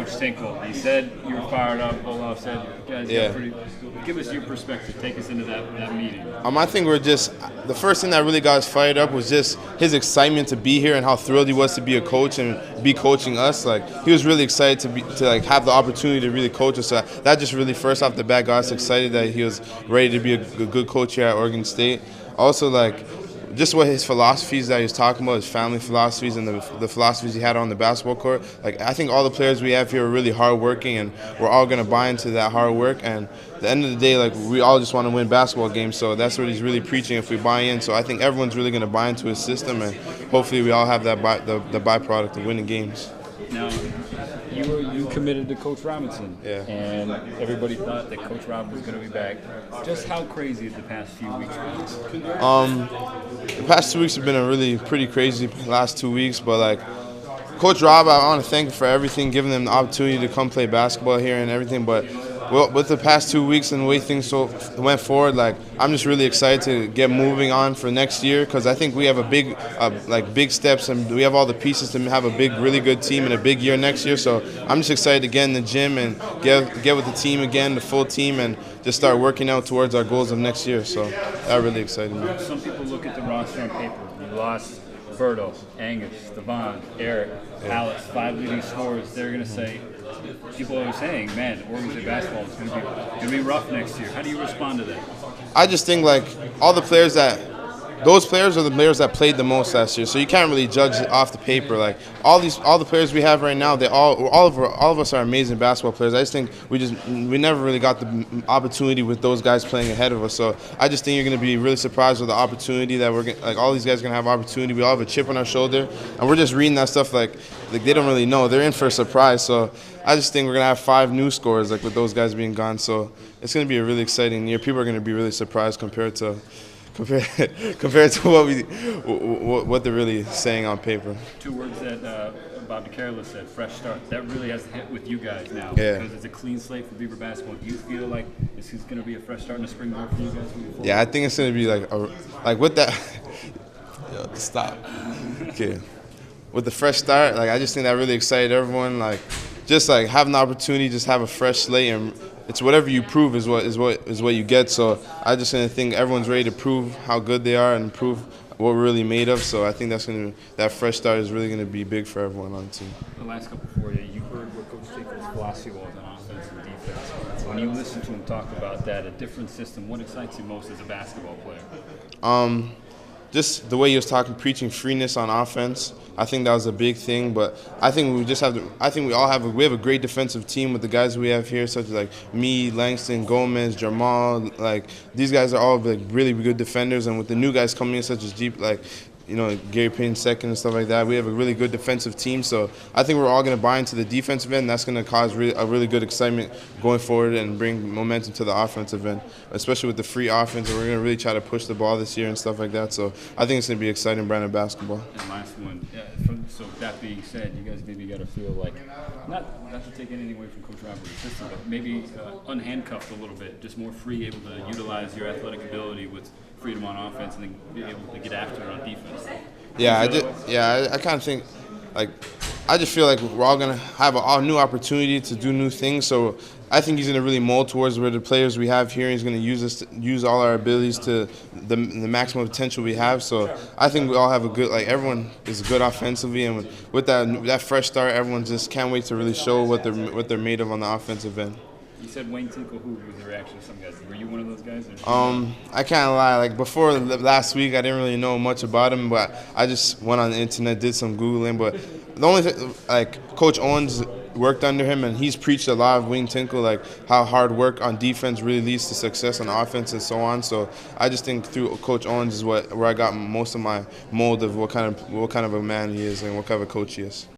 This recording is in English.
Coach Tinkle. He said you were fired up. Olaf said you guys got pretty. Give us your perspective. Take us into that meeting. I think we're just the first thing that really got us fired up was just his excitement to be here and how thrilled he was to be a coach and be coaching us. Like he was really excited to have the opportunity to really coach us. So that just really first off the bat got us excited that he was ready to be a good coach here at Oregon State. Also, like, just what his philosophies that he was talking about, his family philosophies and the philosophies he had on the basketball court. Like, I think all the players we have here are really hardworking, and we're all going to buy into that hard work. And at the end of the day, like, we all just want to win basketball games, so that's what he's really preaching if we buy in. So I think everyone's really going to buy into his system, and hopefully we all have that the byproduct of winning games. Now, you committed to Coach Robinson, and everybody thought that Coach Rob was going to be back. Just how crazy have the past few weeks been? The past 2 weeks have been pretty crazy last 2 weeks, but like Coach Rob, I want to thank him for everything, giving them the opportunity to come play basketball here and everything. But with the past 2 weeks and the way things went forward, like I'm just really excited to get moving on for next year because I think we have a big steps and we have all the pieces to have a really good team and a big year next year. So I'm just excited to get in the gym and get with the team again, the full team, and just start working out towards our goals of next year. So that really excited me. Some people look at the roster on paper. You lost Berto, Angus, Devon, Eric, Alex, 5 leading scorers. They're going to say, people are saying, man, Oregon State basketball is going to be rough next year. How do you respond to that? I just think like all the players those players are the players that played the most last year, so you can't really judge it off the paper. Like all the players we have right now, all of us are amazing basketball players. I just think we never really got the opportunity with those guys playing ahead of us. So I just think you're going to be really surprised with the opportunity that all these guys are going to have opportunity. We all have a chip on our shoulder, and we're just reading that stuff like they don't really know. They're in for a surprise. So I just think we're going to have 5 new scores like with those guys being gone. So it's going to be a really exciting year. People are going to be really surprised compared to what they're really saying on paper. 2 words that Bob DeCarlo said, fresh start. That really has hit with you guys now because it's a clean slate for Beaver basketball. Do you feel like this is going to be a fresh start in the spring ball for you guys moving forward? Yeah, I think it's going to be like with that. Yo, stop. Okay. With the fresh start, like I just think that really excited everyone. Like just like having the opportunity, just have a fresh slate, and it's whatever you prove is what you get. So I just think everyone's ready to prove how good they are and prove what we're really made of. So I think that fresh start is really going to be big for everyone on the team. The last couple for you, you heard what Coach Tinkle's philosophy was on offense and defense. When you listen to him talk about that, a different system, what excites you most as a basketball player? Just the way he was preaching freeness on offense. I think that was a big thing, but I think we all have a great defensive team with the guys we have here, such as like me, Langston, Gomez, Jamal. Like these guys are all like really good defenders, and with the new guys coming in, such as Gary Payne second and stuff like that, we have a really good defensive team. So I think we're all going to buy into the defensive end. That's going to cause a really good excitement going forward and bring momentum to the offensive end, especially with the free offense. And we're going to really try to push the ball this year and stuff like that. So I think it's going to be an exciting brand of basketball. And last one. So that being said, you guys maybe got to feel like, not to take anything away from Coach Roberts' system, but maybe unhandcuffed a little bit, just more free, able to utilize your athletic ability with freedom on offense and then be able to get after it on defense. I kind of think, like, I just feel like we're all going to have a new opportunity to do new things. So I think he's going to really mold towards where the players we have here. He's going to use all our abilities to the maximum potential we have. So I think we all have everyone is good offensively, and with that fresh start, everyone just can't wait to really show what they're made of on the offensive end. You said Wayne Tinkle. Who was the reaction of some guys? Were you one of those guys? I can't lie. Like before last week, I didn't really know much about him, but I just went on the internet, did some Googling. But the only thing, like Coach Owens worked under him, and he's preached a lot of Wayne Tinkle, like how hard work on defense really leads to success on offense and so on. So I just think through Coach Owens is where I got most of my mold of what kind of a man he is and what kind of a coach he is.